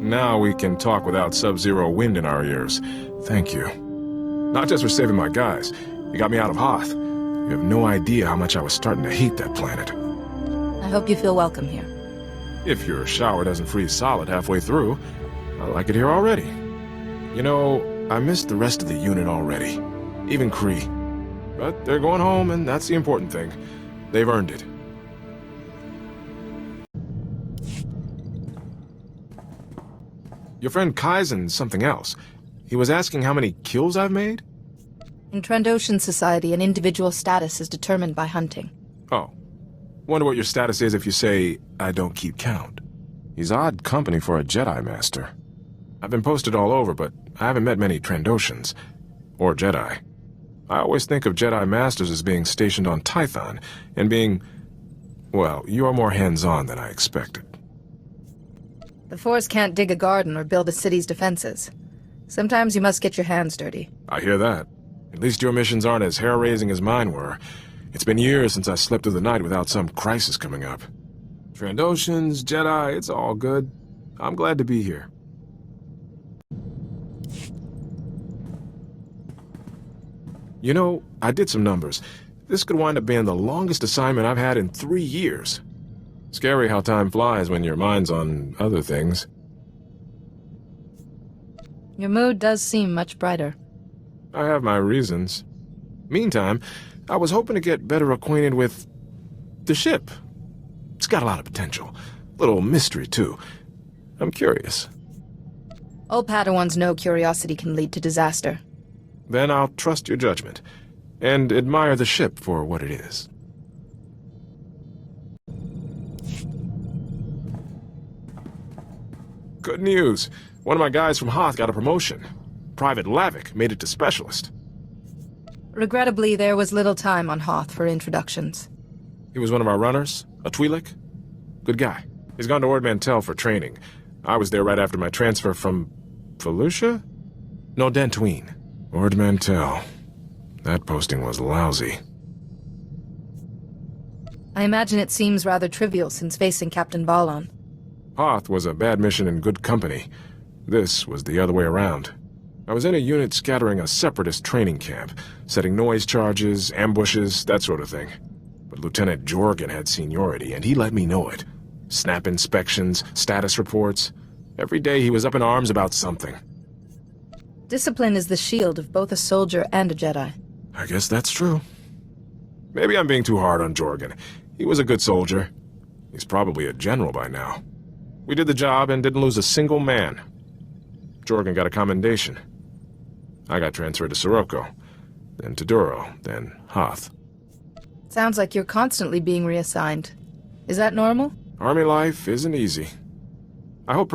Now we can talk without sub-zero wind in our ears. Thank you. Not just for saving my guys. You got me out of Hoth. You have no idea how much I was starting to hate that planet. I hope you feel welcome here. If your shower doesn't freeze solid halfway through, I like it here already. You know, I missed the rest of the unit already. Even Kree. But they're going home, and that's the important thing. They've earned it. Your friend Kaizen's something else. He was asking how many kills I've made? In Trandoshan society, an individual's status is determined by hunting. Oh. Wonder what your status is if you say, I don't keep count. He's odd company for a Jedi Master. I've been posted all over, but I haven't met many Trandoshans. Or Jedi. I always think of Jedi Masters as being stationed on Tython, and being... well, you are more hands-on than I expected. The Force can't dig a garden or build a city's defenses. Sometimes you must get your hands dirty. I hear that. At least your missions aren't as hair-raising as mine were. It's been years since I slept through the night without some crisis coming up. Trandoshans, Jedi, it's all good. I'm glad to be here. You know, I did some numbers. This could wind up being the longest assignment I've had in 3 years. Scary how time flies when your mind's on other things. Your mood does seem much brighter. I have my reasons. Meantime, I was hoping to get better acquainted with the ship. It's got a lot of potential. Little mystery, too. I'm curious. Old Padawans know curiosity can lead to disaster. Then I'll trust your judgment, and admire the ship for what it is. Good news. One of my guys from Hoth got a promotion. Private Lavik made it to Specialist. Regrettably, there was little time on Hoth for introductions. He was one of our runners, a Twi'lek. Good guy. He's gone to Ord Mantell for training. I was there right after my transfer from... Felucia? No, Dantooine. Ord Mantell. That posting was lousy. I imagine it seems rather trivial since facing Captain Balon. Hoth was a bad mission in good company. This was the other way around. I was in a unit scattering a separatist training camp, setting noise charges, ambushes, that sort of thing. But Lieutenant Jorgen had seniority, and he let me know it. Snap inspections, status reports. Every day he was up in arms about something. Discipline is the shield of both a soldier and a Jedi. I guess that's true. Maybe I'm being too hard on Jorgen. He was a good soldier. He's probably a general by now. We did the job and didn't lose a single man. Jorgen got a commendation. I got transferred to Sirocco, then to Duro, then Hoth. Sounds like you're constantly being reassigned. Is that normal? Army life isn't easy. I hope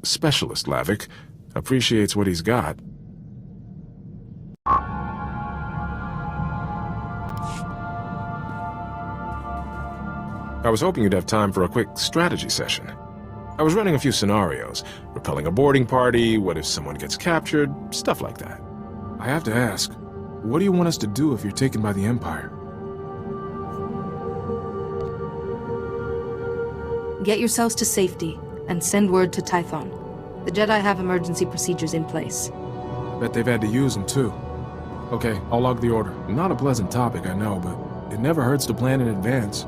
Specialist Lavik appreciates what he's got. I was hoping you'd have time for a quick strategy session. I was running a few scenarios, repelling a boarding party, what if someone gets captured, stuff like that. I have to ask, what do you want us to do if you're taken by the Empire? Get yourselves to safety, and send word to Tython. The Jedi have emergency procedures in place. Bet they've had to use them, too. Okay, I'll log the order. Not a pleasant topic, I know, but it never hurts to plan in advance.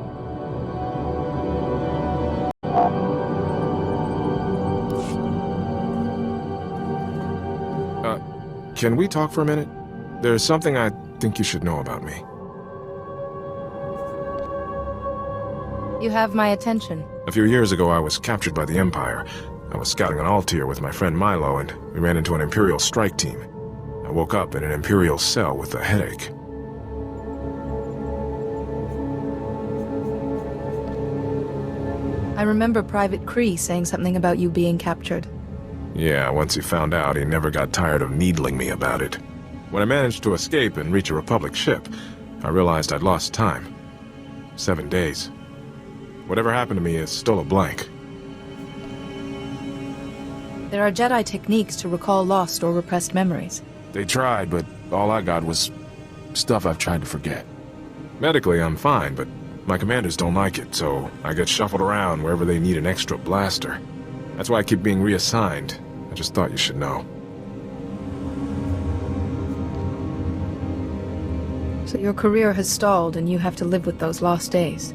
Can we talk for a minute? There's something I think you should know about me. You have my attention. A few years ago, I was captured by the Empire. I was scouting on Altair with my friend Milo, and we ran into an Imperial strike team. I woke up in an Imperial cell with a headache. I remember Private Kree saying something about you being captured. Yeah, once he found out, he never got tired of needling me about it. When I managed to escape and reach a Republic ship, I realized I'd lost time. 7 days. Whatever happened to me is still a blank. There are Jedi techniques to recall lost or repressed memories. They tried, but all I got was stuff I've tried to forget. Medically, I'm fine, but my commanders don't like it, so I get shuffled around wherever they need an extra blaster. That's why I keep being reassigned. I just thought you should know. So your career has stalled and you have to live with those lost days.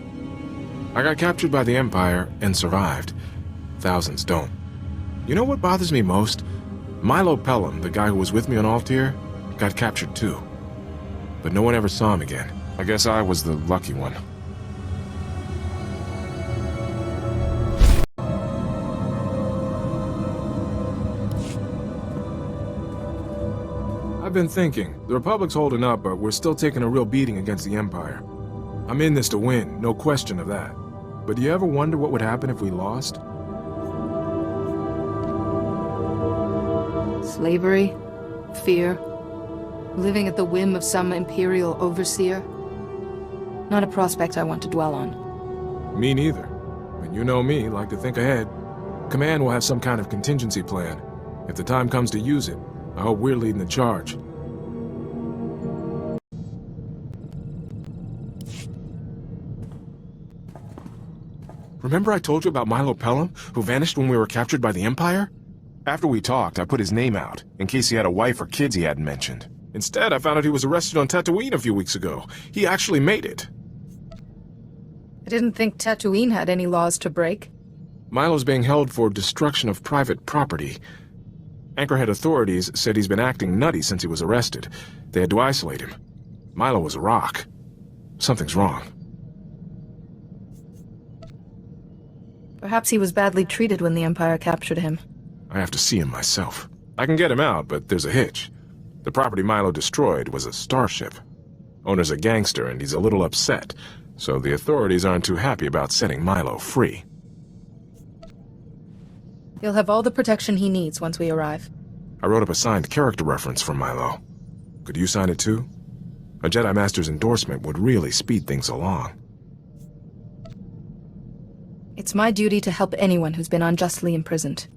I got captured by the Empire and survived. Thousands don't. You know what bothers me most? Milo Pelham, the guy who was with me on Altair, got captured too. But no one ever saw him again. I guess I was the lucky one. I've been thinking. The Republic's holding up, but we're still taking a real beating against the Empire. I'm in this to win, no question of that. But do you ever wonder what would happen if we lost? Slavery, fear, living at the whim of some Imperial overseer. Not a prospect I want to dwell on. Me neither. But you know me, like to think ahead. Command will have some kind of contingency plan. If the time comes to use it, I hope we're leading the charge. Remember I told you about Milo Pelham, who vanished when we were captured by the Empire? After we talked, I put his name out, in case he had a wife or kids he hadn't mentioned. Instead, I found out he was arrested on Tatooine a few weeks ago. He actually made it. I didn't think Tatooine had any laws to break. Milo's being held for destruction of private property. Anchorhead authorities said he's been acting nutty since he was arrested. They had to isolate him. Milo was a rock. Something's wrong. Perhaps he was badly treated when the Empire captured him. I have to see him myself. I can get him out, but there's a hitch. The property Milo destroyed was a starship. Owner's a gangster and he's a little upset, so the authorities aren't too happy about setting Milo free. He'll have all the protection he needs once we arrive. I wrote up a signed character reference for Milo. Could you sign it too? A Jedi Master's endorsement would really speed things along. It's my duty to help anyone who's been unjustly imprisoned.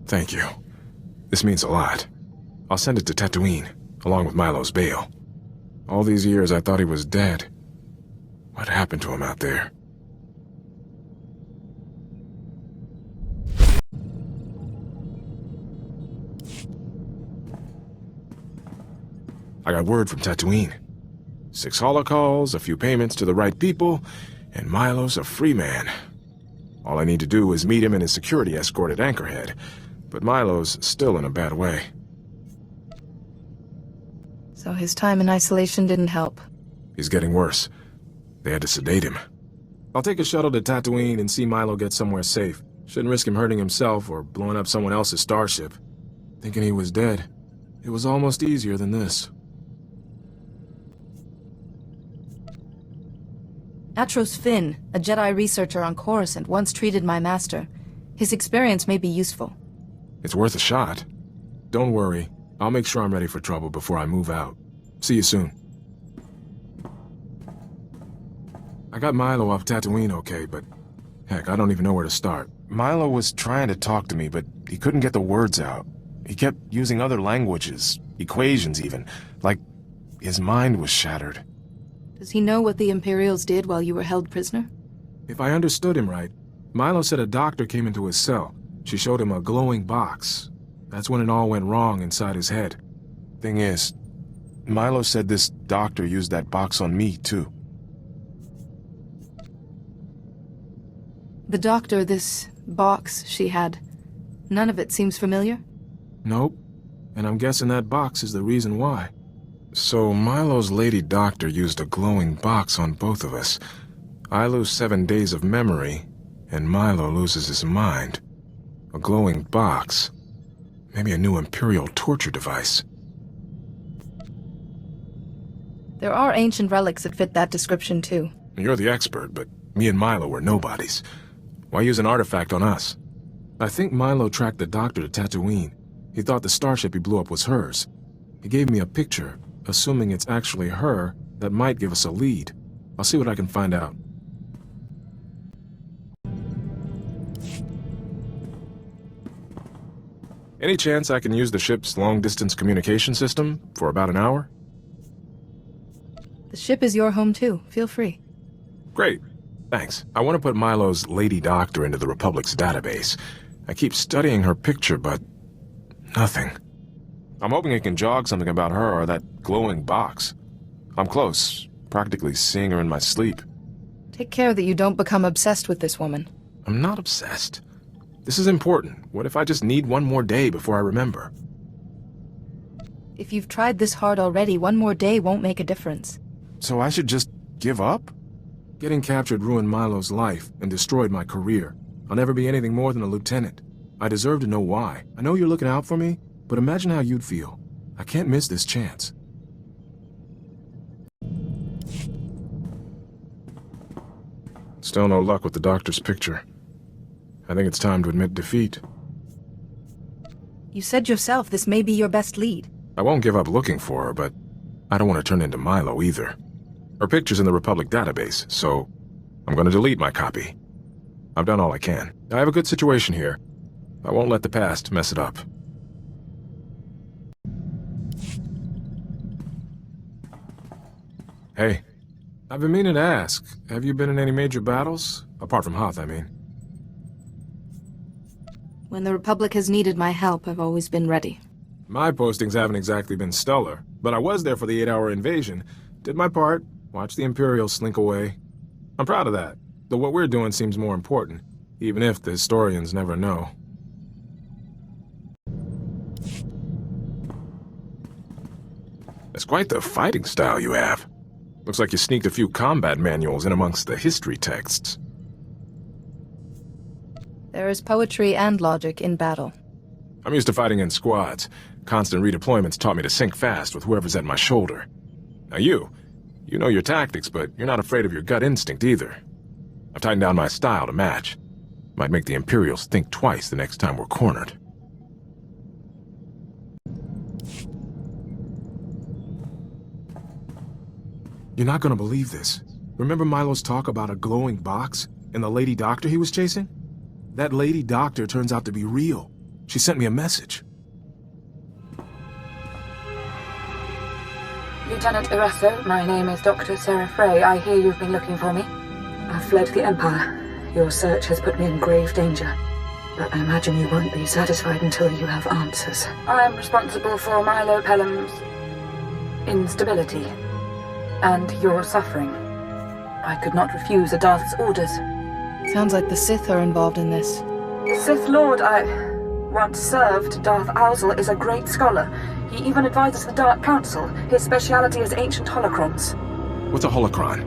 Thank you. This means a lot. I'll send it to Tatooine, along with Milo's bail. All these years I thought he was dead. What happened to him out there? I got word from Tatooine. 6 holocalls, a few payments to the right people, and Milo's a free man. All I need to do is meet him and his security escort at Anchorhead, but Milo's still in a bad way. So his time in isolation didn't help. He's getting worse. They had to sedate him. I'll take a shuttle to Tatooine and see Milo get somewhere safe. Shouldn't risk him hurting himself or blowing up someone else's starship. Thinking he was dead. It was almost easier than this. Atros Finn, a Jedi researcher on Coruscant, once treated my master. His experience may be useful. It's worth a shot. Don't worry. I'll make sure I'm ready for trouble before I move out. See you soon. I got Milo off Tatooine okay, but heck, I don't even know where to start. Milo was trying to talk to me, but he couldn't get the words out. He kept using other languages, equations even, like his mind was shattered. Does he know what the Imperials did while you were held prisoner? If I understood him right, Milo said a doctor came into his cell. She showed him a glowing box. That's when it all went wrong inside his head. Thing is, Milo said this doctor used that box on me, too. The doctor, this box she had, none of it seems familiar? Nope. And I'm guessing that box is the reason why. So Milo's lady doctor used a glowing box on both of us. I lose 7 days of memory, and Milo loses his mind. A glowing box. Maybe a new Imperial torture device. There are ancient relics that fit that description, too. You're the expert, but me and Milo were nobodies. Why use an artifact on us? I think Milo tracked the doctor to Tatooine. He thought the starship he blew up was hers. He gave me a picture, assuming it's actually her, that might give us a lead. I'll see what I can find out. Any chance I can use the ship's long-distance communication system for about an hour? The ship is your home too. Feel free. Great. Thanks. I want to put Milo's Lady Doctor into the Republic's database. I keep studying her picture, but nothing. I'm hoping it can jog something about her or that glowing box. I'm close, practically seeing her in my sleep. Take care that you don't become obsessed with this woman. I'm not obsessed. This is important. What if I just need one more day before I remember? If you've tried this hard already, one more day won't make a difference. So I should just give up? Getting captured ruined Milo's life and destroyed my career. I'll never be anything more than a lieutenant. I deserve to know why. I know you're looking out for me, but imagine how you'd feel. I can't miss this chance. Still no luck with the doctor's picture. I think it's time to admit defeat. You said yourself this may be your best lead. I won't give up looking for her, but I don't want to turn into Milo either. Her picture's in the Republic database, so I'm going to delete my copy. I've done all I can. I have a good situation here. I won't let the past mess it up. Hey, I've been meaning to ask, have you been in any major battles? Apart from Hoth, I mean. When the Republic has needed my help, I've always been ready. My postings haven't exactly been stellar, but I was there for the 8-hour invasion. Did my part, watched the Imperials slink away. I'm proud of that, though what we're doing seems more important, even if the historians never know. It's quite the fighting style you have. Looks like you sneaked a few combat manuals in amongst the history texts. There is poetry and logic in battle. I'm used to fighting in squads. Constant redeployments taught me to sink fast with whoever's at my shoulder. Now you know your tactics, but you're not afraid of your gut instinct either. I've tightened down my style to match. Might make the Imperials think twice the next time we're cornered. You're not gonna believe this. Remember Milo's talk about a glowing box and the Lady Doctor he was chasing? That Lady Doctor turns out to be real. She sent me a message. Lieutenant Iresso, my name is Dr. Sarah Frey. I hear you've been looking for me. I've fled the Empire. Your search has put me in grave danger. But I imagine you won't be satisfied until you have answers. I am responsible for Milo Pelham's instability and your suffering. I could not refuse a Darth's orders. Sounds like the Sith are involved in this. The Sith Lord I once served, Darth Owzel, is a great scholar. He even advises the Dark Council. His speciality is ancient holocrons. What's a holocron?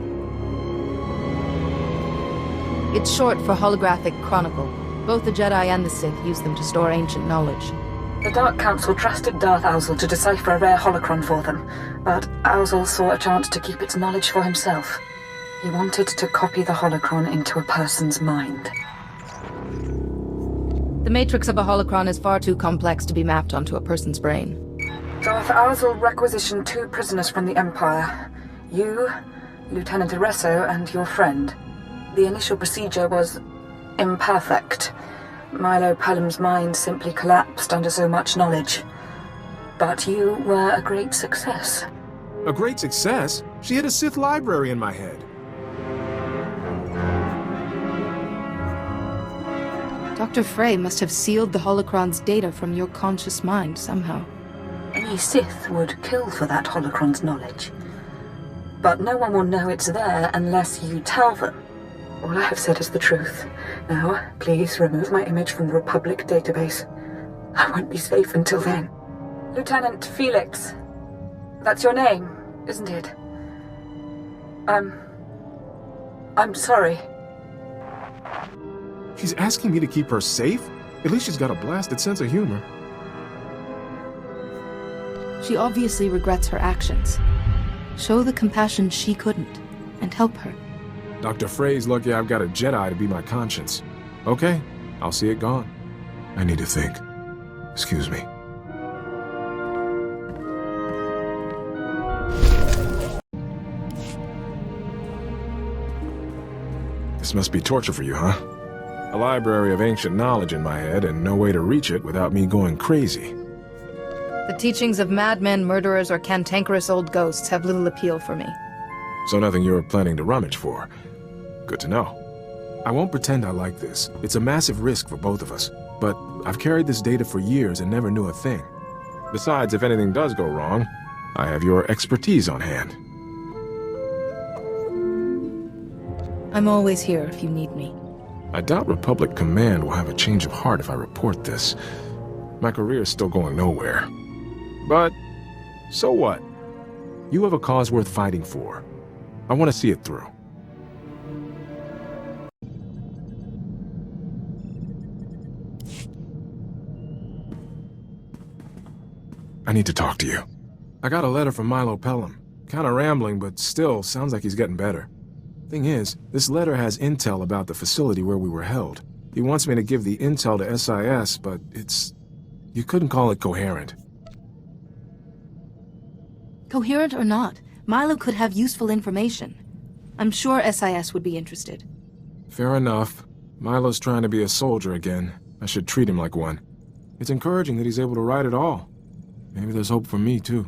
It's short for holographic chronicle. Both the Jedi and the Sith use them to store ancient knowledge. The Dark Council trusted Darth Owzel to decipher a rare holocron for them, but Owzel saw a chance to keep its knowledge for himself. He wanted to copy the holocron into a person's mind. The matrix of a holocron is far too complex to be mapped onto a person's brain. Darth Owzel requisitioned 2 prisoners from the Empire. You, Lieutenant Iresso, and your friend. The initial procedure was imperfect. Milo Pelham's mind simply collapsed under so much knowledge. But you were a great success. A great success? She had a Sith library in my head. Dr. Frey must have sealed the holocron's data from your conscious mind somehow. Any Sith would kill for that holocron's knowledge. But no one will know it's there unless you tell them. All I have said is the truth. Now, please remove my image from the Republic database. I won't be safe until then. Lieutenant Felix. That's your name, isn't it? I'm sorry. She's asking me to keep her safe? At least she's got a blasted sense of humor. She obviously regrets her actions. Show the compassion she couldn't, and help her. Dr. Frey's lucky I've got a Jedi to be my conscience. Okay, I'll see it gone. I need to think. Excuse me. This must be torture for you, huh? A library of ancient knowledge in my head and no way to reach it without me going crazy. The teachings of madmen, murderers, or cantankerous old ghosts have little appeal for me. So nothing you're planning to rummage for. Good to know. I won't pretend I like this. It's a massive risk for both of us. But I've carried this data for years and never knew a thing. Besides, if anything does go wrong, I have your expertise on hand. I'm always here if you need me. I doubt Republic Command will have a change of heart if I report this. My career's still going nowhere. But, so what? You have a cause worth fighting for. I want to see it through. I need to talk to you. I got a letter from Milo Pelham. Kinda rambling, but still, sounds like he's getting better. Thing is, this letter has intel about the facility where we were held. He wants me to give the intel to SIS, but it's... You couldn't call it coherent. Coherent or not, Milo could have useful information. I'm sure SIS would be interested. Fair enough. Milo's trying to be a soldier again. I should treat him like one. It's encouraging that he's able to write at all. Maybe there's hope for me, too.